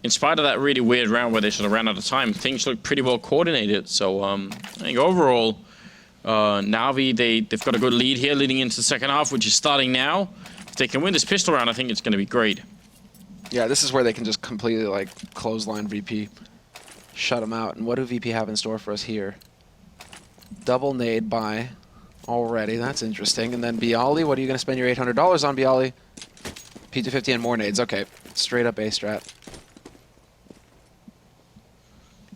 B: in spite of that really weird round where they sort of ran out of time, things looked pretty well coordinated. So I think overall, NaVi they've got a good lead here, leading into the second half, which is starting now. If they can win this pistol round, I think it's going to be great.
A: Yeah, this is where they can just completely, like, clothesline VP. Shut them out. And what do VP have in store for us here? Double nade buy already. That's interesting. And then Bialy, what are you going to spend your $800 on, Bialy? P250 and more nades. Okay. Straight up A strat.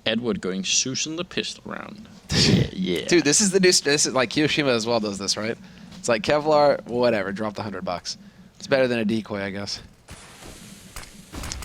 B: Edward going Zeus in the pistol round. Yeah.
A: Dude, this is the new... This is like Kiyoshima as well does this, right? It's like Kevlar, whatever, dropped $100. It's better than a decoy, I guess.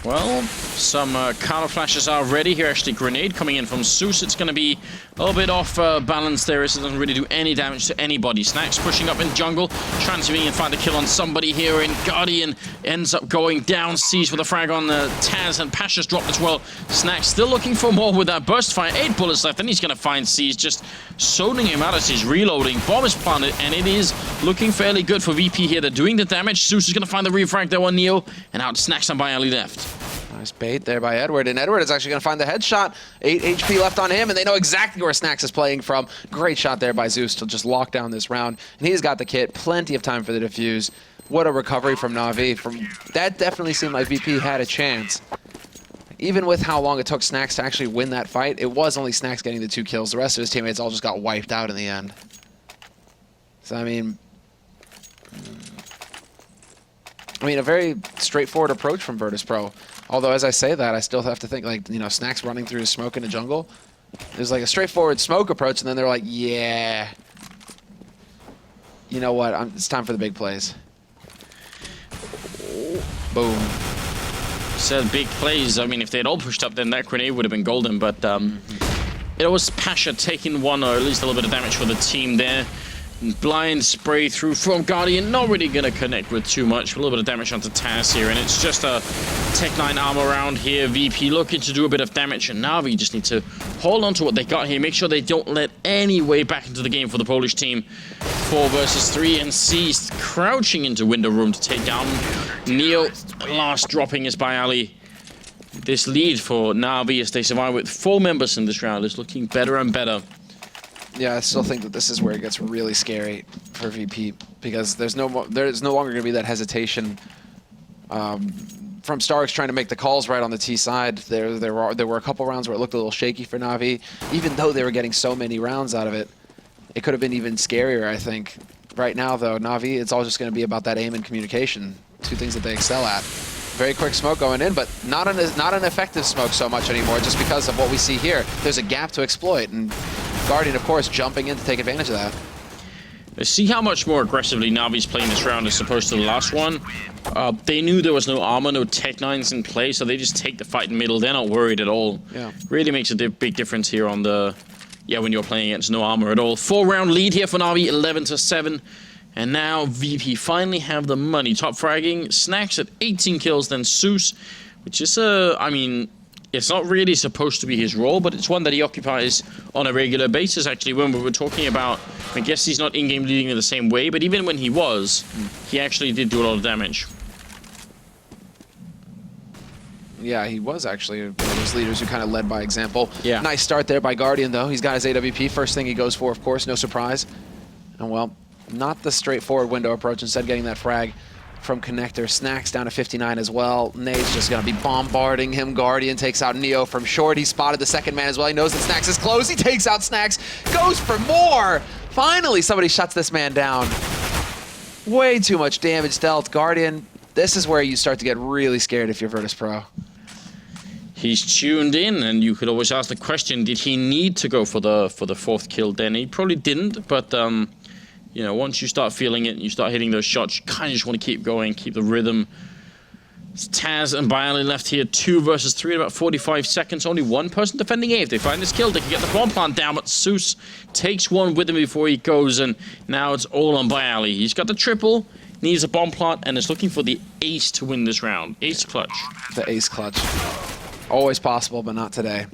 B: Well, some counter flashes are ready here. Actually, grenade coming in from Zeus. It's going to be a little bit off balance there. It doesn't really do any damage to anybody. Snacks pushing up in jungle, trying to and find a kill on somebody here. And Guardian ends up going down. Sees with a frag on the Taz, and Pasha's dropped as well. Snacks still looking for more with that burst fire. 8 bullets left, and he's going to find Seas, just zoning him out as he's reloading. Bomb is planted, and it is looking fairly good for VP here. They're doing the damage. Zeus is going to find the refrag there on Neo, and out Snacks and Bialy left.
A: Nice bait there by Edward, and Edward is actually going to find the headshot. 8 HP left on him, and they know exactly where Snacks is playing from. Great shot there by Zeus to just lock down this round, and he's got the kit. Plenty of time for the defuse. What a recovery from NaVi. That definitely seemed like VP had a chance. Even with how long it took Snacks to actually win that fight, it was only Snacks getting the 2 kills. The rest of his teammates all just got wiped out in the end. So, I mean, a very straightforward approach from Virtus.Pro. Although, as I say that, I still have to think, like, you know, Snacks running through his smoke in the jungle. It was like a straightforward smoke approach, and then they're like, yeah, you know what, it's time for the big plays. Boom.
B: Said big plays. I mean, if they had all pushed up, then that grenade would have been golden, but it was Pasha taking one, or at least a little bit of damage for the team there. Blind spray through from Guardian, not really going to connect with too much. A little bit of damage onto Taz here, and it's just a Tech 9 armor round here. VP looking to do a bit of damage, and NaVi just need to hold on to what they got here. Make sure they don't let any way back into the game for the Polish team. 4 versus 3, and Seized crouching into window room to take down Neo. Last dropping is Bialy. This lead for NaVi as they survive with 4 members in this round is looking better and better.
A: Yeah, I still think that this is where it gets really scary for VP, because there's no longer going to be that hesitation from Starks trying to make the calls right on the T side. There were a couple rounds where it looked a little shaky for Navi. Even though they were getting so many rounds out of it, it could have been even scarier, I think. Right now, though, Navi, it's all just going to be about that aim and communication. Two things that they excel at. Very quick smoke going in, but not an effective smoke so much anymore, just because of what we see here. There's a gap to exploit, and Guardian, of course, jumping in to take advantage of that.
B: Let's see how much more aggressively Navi's playing this round as opposed to the last one. They knew there was no armor, no Tech 9s in play, so they just take the fight in the middle. They're not worried at all.
A: Yeah.
B: Really makes a big difference here on the... Yeah, when you're playing against no armor at all. 4-round lead here for Navi, 11-7. And now VP finally have the money. Top fragging, Snacks at 18 kills, then Zeus, which is I mean, it's not really supposed to be his role, but it's one that he occupies on a regular basis. Actually, when we were talking about, I guess he's not in-game leading in the same way, but even when he was, he actually did do a lot of damage.
A: Yeah, he was actually one of those leaders who kind of led by example.
B: Yeah. Nice
A: Nice start there by Guardian, though. He's got his AWP. First thing he goes for, of course, no surprise. And, well, not the straightforward window approach. Instead, getting that frag from Connector. Snacks down to 59 as well. Nade's just going to be bombarding him. Guardian takes out Neo from short. He spotted the second man as well. He knows that Snacks is close. He takes out Snacks. Goes for more. Finally, somebody shuts this man down. Way too much damage dealt. Guardian, this is where you start to get really scared if you're Virtus.Pro.
B: He's tuned in, and you could always ask the question, did he need to go for the fourth kill then? He probably didn't, but you know, once you start feeling it and you start hitting those shots, you kind of just want to keep going, keep the rhythm. It's Taz and Bialy left here, 2 versus 3 in about 45 seconds. Only one person defending A. If they find this kill, they can get the bomb plant down, but Zeus takes one with him before he goes, and now it's all on Bialy. He's got the triple, needs a bomb plant, and is looking for the ace to win this round. Ace clutch.
A: The ace clutch. Always possible, but not today.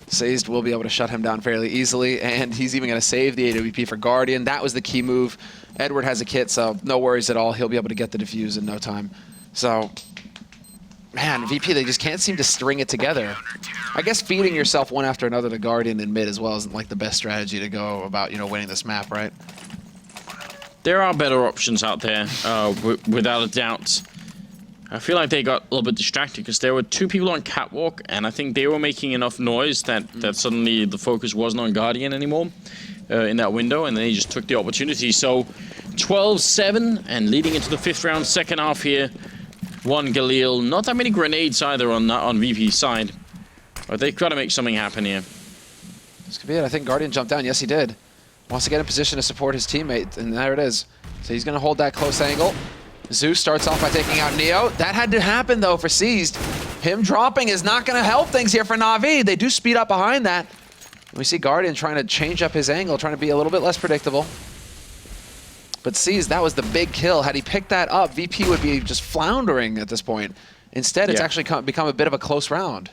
A: SCII will be able to shut him down fairly easily, and he's even going to save the AWP for Guardian. That was the key move. Edward has a kit, so no worries at all. He'll be able to get the defuse in no time. So, man, VP, they just can't seem to string it together. I guess feeding yourself one after another to Guardian in mid as well isn't like the best strategy to go about, you know, winning this map, right?
B: There are better options out there, without a doubt. I feel like they got a little bit distracted because there were 2 people on catwalk, and I think they were making enough noise that suddenly the focus wasn't on Guardian anymore in that window, and then he just took the opportunity. So 12-7, and leading into the 5th round, second half here. 1 Galil, not that many grenades either on VP's side, but they've got to make something happen here.
A: This could be it. I think Guardian jumped down. Yes, he did. Wants to get in position to support his teammate, and there it is. So he's going to hold that close angle. Zeus starts off by taking out Neo. That had to happen, though, for SCII. Him dropping is not going to help things here for Navi. They do speed up behind that. We see Guardian trying to change up his angle, trying to be a little bit less predictable. But SCII, that was the big kill. Had he picked that up, VP would be just floundering at this point. Instead, it's actually become a bit of a close round.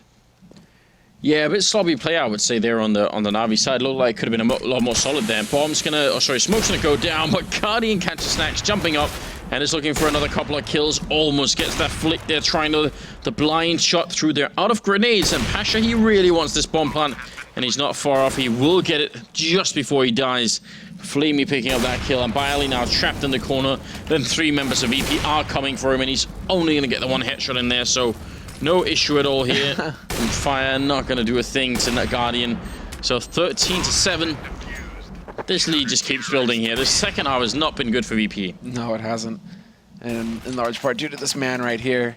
B: Yeah, a bit sloppy play, I would say, there on the Navi side. Looked like it could have been a lot more solid there. Bomb's gonna, oh sorry, Smoke's gonna go down, but Guardian catches Snacks, jumping up, and is looking for another couple of kills. Almost gets that flick there, trying the blind shot through there. Out of grenades, and Pasha, he really wants this bomb plant, and he's not far off. He will get it just before he dies. Flamey picking up that kill, and Bialy now trapped in the corner. Then 3 members of VP are coming for him, and he's only gonna get the 1 headshot in there, so no issue at all here. And Fire not going to do a thing to that Guardian. So 13-7. This lead just keeps building here. This second half has not been good for VP.
A: No, it hasn't. And in large part due to this man right here.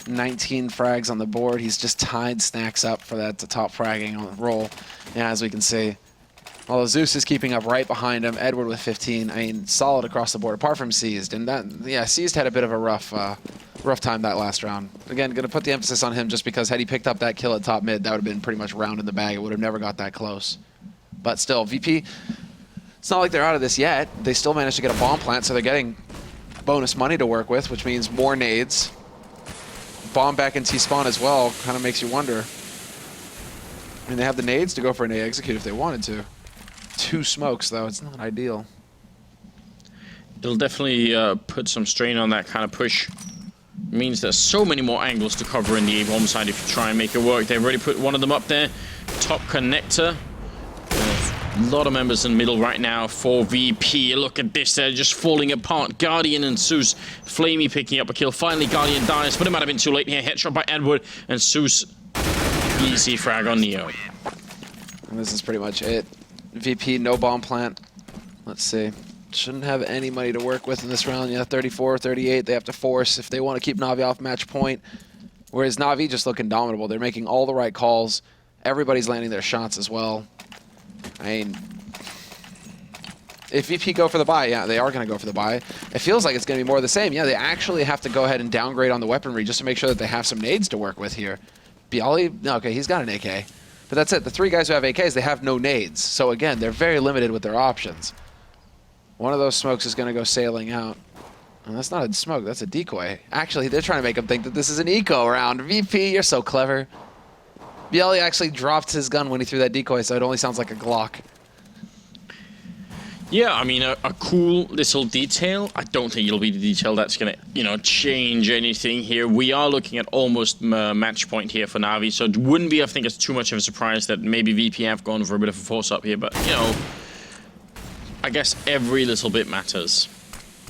A: 19 frags on the board. He's just tied Snacks up for that top fragging on the roll. Yeah, as we can see. Although Zeus is keeping up right behind him. Edward with 15. I mean, solid across the board, apart from SCII. And that, yeah, SCII had a bit of a rough time that last round. Again, going to put the emphasis on him just because had he picked up that kill at top mid, that would have been pretty much round in the bag. It would have never got that close. But still, VP, it's not like they're out of this yet. They still managed to get a bomb plant, so they're getting bonus money to work with, which means more nades. Bomb back in T-spawn as well kind of makes you wonder. I mean, they have the nades to go for an A execute if they wanted to. 2 smokes, though. It's not ideal.
B: It'll definitely put some strain on that kind of push. It means there's so many more angles to cover in the A-bomb side if you try and make it work. They've already put one of them up there. Top connector. A lot of members in the middle right now for VP. Look at this, they're just falling apart. Guardian and Zeus. Flamey picking up a kill. Finally, Guardian dies, but it might have been too late here. Headshot by Edward, and Zeus. Easy frag on Neo.
A: And this is pretty much it. VP, no bomb plant. Let's see. Shouldn't have any money to work with in this round. Yeah, 34, 38. They have to force if they want to keep NaVi off match point. Whereas NaVi just look indomitable. They're making all the right calls. Everybody's landing their shots as well. I mean, if VP go for the buy, yeah, they are going to go for the buy. It feels like it's going to be more of the same. Yeah, they actually have to go ahead and downgrade on the weaponry just to make sure that they have some nades to work with here. Bialy, no, okay, he's got an AK. But that's it. The three guys who have AKs, they have no nades. So again, they're very limited with their options. One of those smokes is going to go sailing out. And that's not a smoke, that's a decoy. Actually, they're trying to make him think that this is an eco round. VP, you're so clever. Bialy actually dropped his gun when he threw that decoy, so it only sounds like a Glock.
B: Yeah, I mean, a cool little detail. I don't think it'll be the detail that's going to, you know, change anything here. We are looking at almost match point here for NaVi, so it wouldn't be, I think, it's too much of a surprise that maybe VP have gone for a bit of a force up here, but, you know, I guess every little bit matters.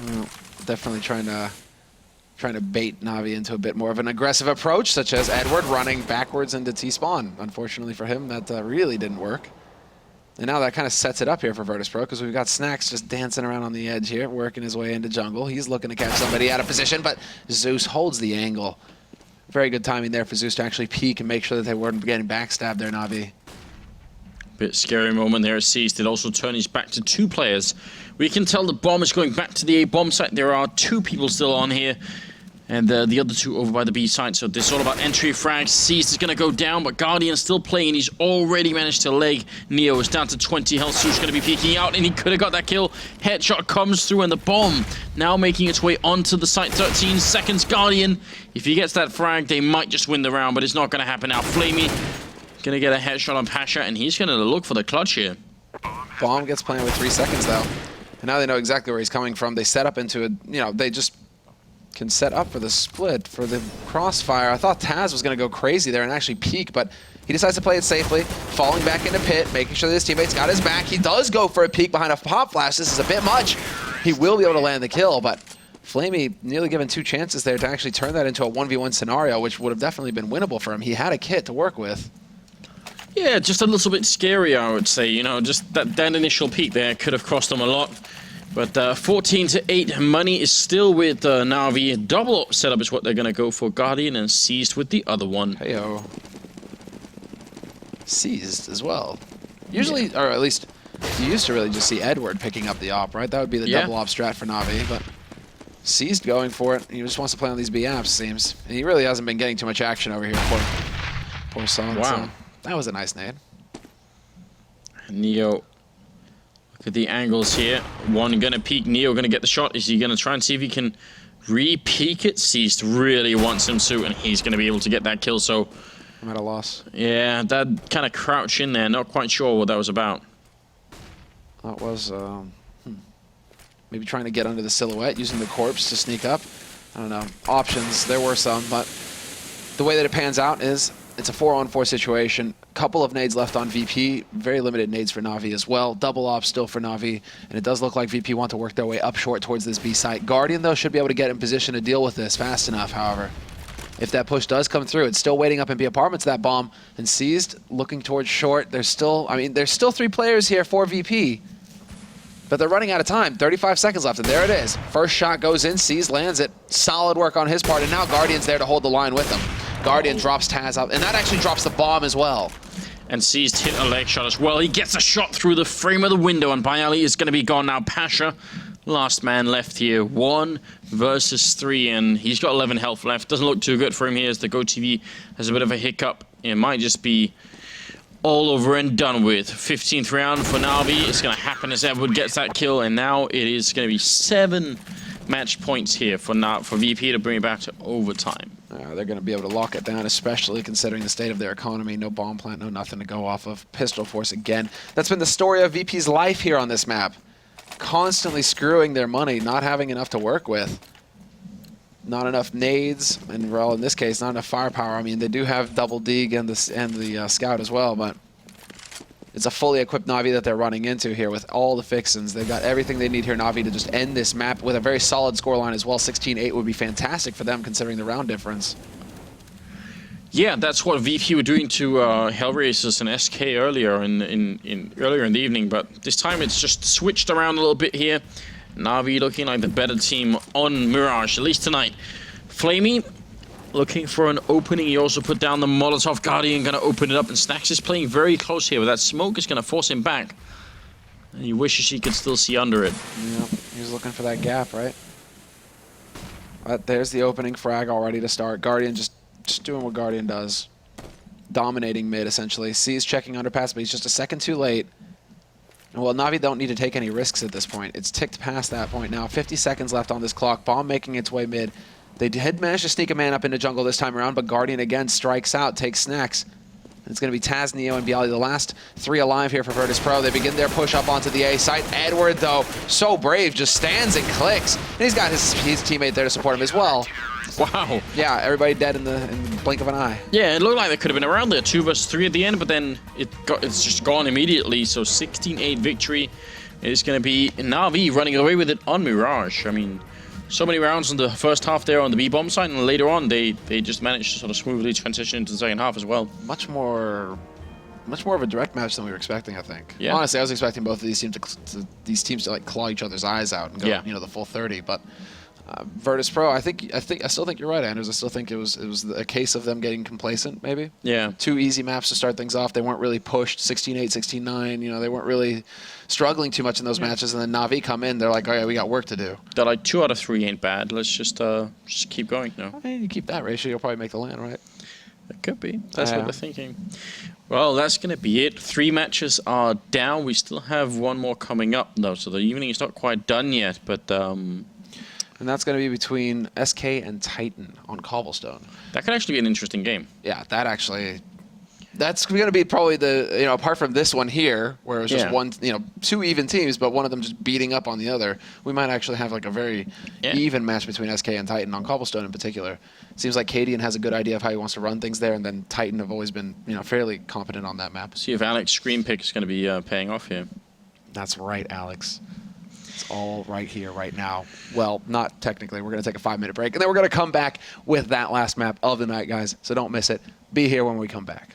A: Well, definitely trying to bait NaVi into a bit more of an aggressive approach, such as Edward running backwards into T-spawn. Unfortunately for him, that really didn't work. And now that kind of sets it up here for Virtus.Pro, because we've got Snacks just dancing around on the edge here, working his way into jungle. He's looking to catch somebody out of position, but Zeus holds the angle. Very good timing there for Zeus to actually peek and make sure that they weren't getting backstabbed there, NaVi.
B: Bit scary moment there. Seized. It also turns back to two players. We can tell the bomb is going back to the A bomb site. There are two people still on here, and the other two over by the B side. So this is all about entry frags. Seized is going to go down, but Guardian is still playing. He's already managed to leg. Neo is down to 20 health. Zeus going to be peeking out, and he could have got that kill. Headshot comes through, and the bomb now making its way onto the site. 13 seconds. Guardian, if he gets that frag, they might just win the round, but it's not going to happen now. Flamey going to get a headshot on Pasha, and he's going to look for the clutch here.
A: Bomb gets planted with 3 seconds, though. And now they know exactly where he's coming from. They set up into a, you know, they just can set up for the split, for the crossfire. I thought Taz was going to go crazy there and actually peek, but he decides to play it safely, falling back into pit, making sure that his teammates got his back. He does go for a peek behind a pop flash. This is a bit much. He will be able to land the kill, but Flamey nearly given 2 chances there to actually turn that into a 1v1 scenario, which would have definitely been winnable for him. He had a kit to work with.
B: Yeah, just a little bit scary, I would say. You know, just that initial peak there could have cost them a lot. But 14-8, money is still with NaVi. Double up setup is what they're going to go for. Guardian and Seized with the other one.
A: Heyo. Seized as well. Usually, yeah. Or at least you used to really just see Edward picking up the op, right? That would be the double op strat for NaVi, but Seized going for it. He just wants to play on these B apps, seems. And he really hasn't been getting too much action over here. Poor son.
B: Wow.
A: So that was a nice nade.
B: Neo, look at the angles here. One gonna peek, Neo gonna get the shot. Is he gonna try and see if he can re-peek it? Seized really wants him to, and he's gonna be able to get that kill, so
A: I'm at a loss.
B: Yeah, that kind of crouch in there, not quite sure what that was about.
A: That was maybe trying to get under the silhouette, using the corpse to sneak up. I don't know. Options, there were some, but the way that it pans out is it's a 4-on-4 situation. Couple of nades left on VP. Very limited nades for NaVi as well. Double op still for NaVi. And it does look like VP want to work their way up short towards this B site. Guardian, though, should be able to get in position to deal with this fast enough, however. If that push does come through, it's still waiting up in B apartments, that bomb. And Seized looking towards short. There's still, I mean, there's still 3 players here for VP. But they're running out of time. 35 seconds left, and there it is. First shot goes in. Seized lands it. Solid work on his part, and now Guardian's there to hold the line with him. Guardian drops Taz out, and that actually drops the bomb as well.
B: And Seized hit a leg shot as well. He gets a shot through the frame of the window, and Bialy is going to be gone now. Pasha, last man left here. 1 versus 3, and he's got 11 health left. Doesn't look too good for him here as the GoTV has a bit of a hiccup. It might just be all over and done with. 15th round for NaVi. It's going to happen as Edward gets that kill, and now it is going to be 7 match points here for VP to bring it back to overtime.
A: They're going to be able to lock it down, especially considering the state of their economy. No bomb plant, no nothing to go off of. Pistol Force again. That's been the story of VP's life here on this map. Constantly screwing their money, not having enough to work with. Not enough nades, and well, in this case, not enough firepower. I mean, they do have double dig and the scout as well, but it's a fully equipped Na'Vi that they're running into here with all the fixins. They've got everything they need here, Na'Vi, to just end this map with a very solid scoreline as well. 16-8 would be fantastic for them considering the round difference.
B: Yeah, that's what VP were doing to Hellraisers and SK earlier earlier in the evening, but this time it's just switched around a little bit here. Na'Vi looking like the better team on Mirage, at least tonight. Flamey looking for an opening. He also put down the Molotov. Guardian going to open it up, and Snax is playing very close here, but that smoke is going to force him back. And he wishes he could still see under it.
A: Yeah, he's looking for that gap, right? There's the opening frag all ready to start. Guardian just doing what Guardian does. Dominating mid, essentially. C's checking underpass, but he's just a second too late. And well, Na'Vi don't need to take any risks at this point. It's ticked past that point now. 50 seconds left on this clock. Bomb making its way mid. They did manage to sneak a man up into jungle this time around, but Guardian again strikes out, takes Snax. It's going to be Taz, Neo, and Bialy, the last 3 alive here for Virtus.Pro. They begin their push up onto the A site. Edward, though, so brave, just stands and clicks. And he's got his teammate there to support him as well.
B: Wow.
A: Yeah, everybody dead in the blink of an eye.
B: Yeah, it looked like they could have been around there, 2 versus 3 at the end, but then it's just gone immediately. So 16-8 victory is going to be Na'Vi running away with it on Mirage. I mean, so many rounds in the first half there on the B-bomb side, and later on they just managed to sort of smoothly transition into the second half as well.
A: Much more of a direct match than we were expecting, I think.
B: Yeah.
A: Honestly, I was expecting both of these teams to like claw each other's eyes out and go,
B: Yeah.
A: you know, the full 30. But Virtus.Pro, I still think you're right, Anders. I still think it was a case of them getting complacent, maybe.
B: Yeah.
A: 2 easy maps to start things off. They weren't really pushed 16-8, 16-9. You know, they weren't really struggling too much in those matches. And then Na'Vi come in, they're like, oh yeah, we got work to do.
B: They're like 2 out of 3 ain't bad. Let's just keep going. No.
A: I mean, you keep that ratio, you'll probably make the LAN, right?
B: It could be. That's what they're thinking. Well, that's going to be it. 3 matches are down. We still have 1 more coming up, though, so the evening is not quite done yet. But
A: and that's going to be between SK and Titan on Cobblestone.
B: that could actually be an interesting game.
A: Yeah, that's going to be probably the, you know, apart from this one here, where it was just one, you know, 2 even teams, but one of them just beating up on the other, we might actually have like a very even match between SK and Titan on Cobblestone in particular. It seems like Cadian has a good idea of how he wants to run things there, and then Titan have always been, you know, fairly competent on that map.
B: See if Alex's screen pick is going to be paying off here.
A: That's right, Alex. It's all right here, right now. Well, not technically. We're going to take a 5-minute break, and then we're going to come back with that last map of the night, guys. So don't miss it. Be here when we come back.